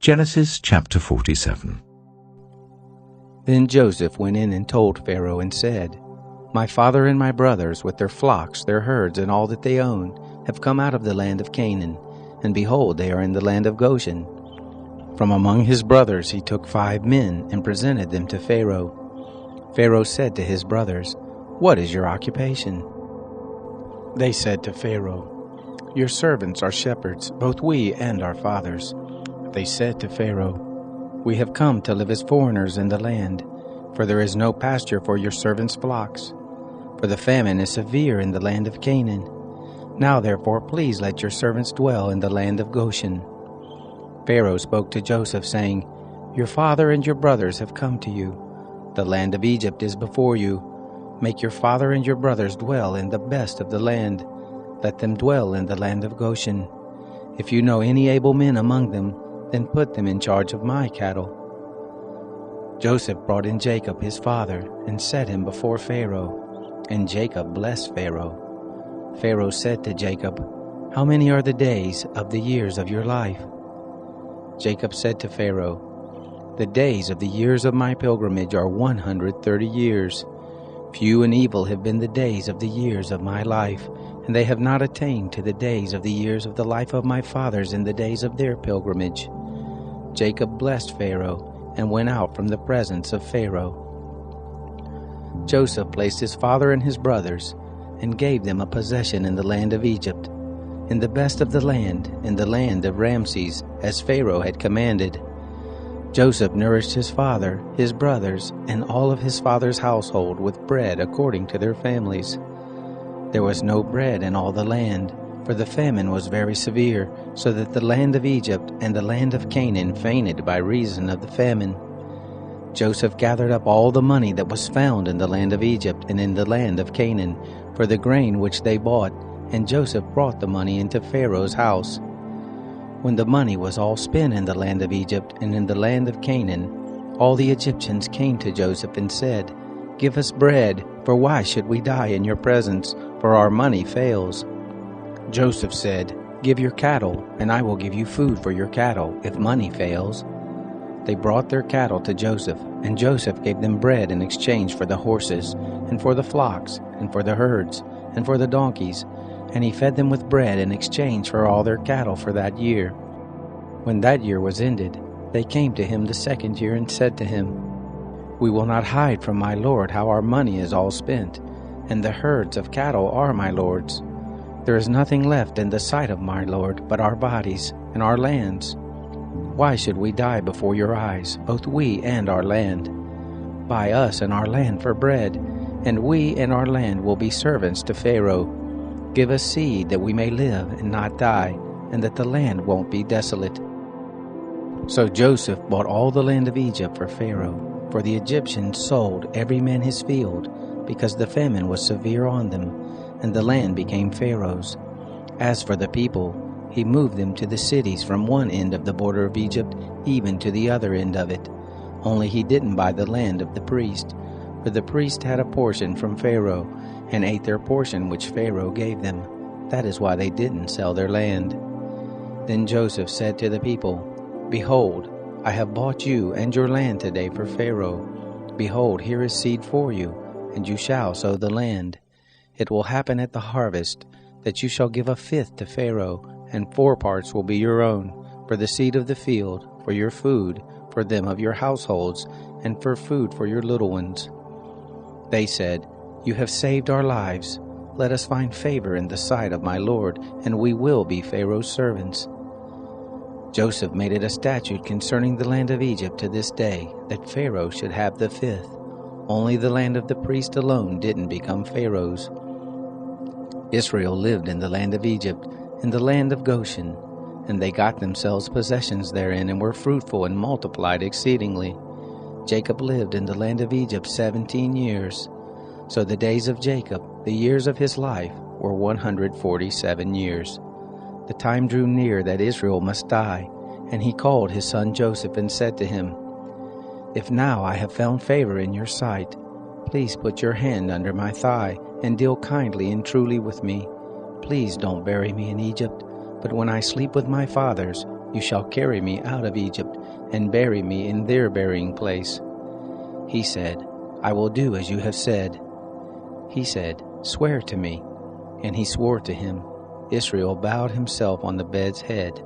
Genesis chapter 47. Then Joseph went in and told Pharaoh and said, My father and my brothers, with their flocks, their herds, and all that they own, have come out of the land of Canaan, and behold, they are in the land of Goshen. From among his brothers he took 5 men and presented them to Pharaoh. Pharaoh said to his brothers, What is your occupation? They said to Pharaoh, Your servants are shepherds, both we and our fathers. They said to Pharaoh, We have come to live as foreigners in the land, for there is no pasture for your servants' flocks. For the famine is severe in the land of Canaan. Now therefore please let your servants dwell in the land of Goshen. Pharaoh spoke to Joseph, saying, Your father and your brothers have come to you. The land of Egypt is before you. Make your father and your brothers dwell in the best of the land. Let them dwell in the land of Goshen. If you know any able men among them, then put them in charge of my cattle. Joseph brought in Jacob his father, and set him before Pharaoh. And Jacob blessed Pharaoh. Pharaoh said to Jacob, How many are the days of the years of your life? Jacob said to Pharaoh, The days of the years of my pilgrimage are 130 years. Few and evil have been the days of the years of my life, and they have not attained to the days of the years of the life of my fathers in the days of their pilgrimage. Jacob blessed Pharaoh, and went out from the presence of Pharaoh. Joseph placed his father and his brothers, and gave them a possession in the land of Egypt, in the best of the land, in the land of Ramses, as Pharaoh had commanded. Joseph nourished his father, his brothers, and all of his father's household with bread according to their families. There was no bread in all the land, for the famine was very severe, so that the land of Egypt and the land of Canaan fainted by reason of the famine. Joseph gathered up all the money that was found in the land of Egypt and in the land of Canaan, for the grain which they bought, and Joseph brought the money into Pharaoh's house. When the money was all spent in the land of Egypt and in the land of Canaan, all the Egyptians came to Joseph and said, Give us bread, for why should we die in your presence? For our money fails. Joseph said, Give your cattle, and I will give you food for your cattle, if money fails. They brought their cattle to Joseph, and Joseph gave them bread in exchange for the horses, and for the flocks, and for the herds, and for the donkeys, and he fed them with bread in exchange for all their cattle for that year. When that year was ended, they came to him the second year and said to him, We will not hide from my lord how our money is all spent, and the herds of cattle are my lord's. There is nothing left in the sight of my lord but our bodies and our lands. Why should we die before your eyes, both we and our land? Buy us and our land for bread, and we and our land will be servants to Pharaoh. Give us seed that we may live and not die, and that the land won't be desolate. So Joseph bought all the land of Egypt for Pharaoh, for the Egyptians sold every man his field, because the famine was severe on them, and the land became Pharaoh's. As for the people, he moved them to the cities from one end of the border of Egypt even to the other end of it. Only he didn't buy the land of the priest, for the priest had a portion from Pharaoh, and ate their portion which Pharaoh gave them. That is why they didn't sell their land. Then Joseph said to the people, Behold, I have bought you and your land today for Pharaoh. Behold, here is seed for you, and you shall sow the land. It will happen at the harvest, that you shall give 1/5 to Pharaoh, and 4 parts will be your own, for the seed of the field, for your food, for them of your households, and for food for your little ones. They said, You have saved our lives. Let us find favor in the sight of my lord, and we will be Pharaoh's servants. Joseph made it a statute concerning the land of Egypt to this day, that Pharaoh should have the 5th. Only the land of the priest alone didn't become Pharaoh's. Israel lived in the land of Egypt, in the land of Goshen, and they got themselves possessions therein, and were fruitful and multiplied exceedingly. Jacob lived in the land of Egypt 17 years. So the days of Jacob, the years of his life, were 147 years. The time drew near that Israel must die, and he called his son Joseph and said to him, If now I have found favor in your sight, please put your hand under my thigh, and deal kindly and truly with me. Please don't bury me in Egypt, but when I sleep with my fathers, You shall carry me out of Egypt, and bury me in their burying place." He said, "I will do as you have said." He said, "Swear to me." And he swore to him. Israel bowed himself on the bed's head.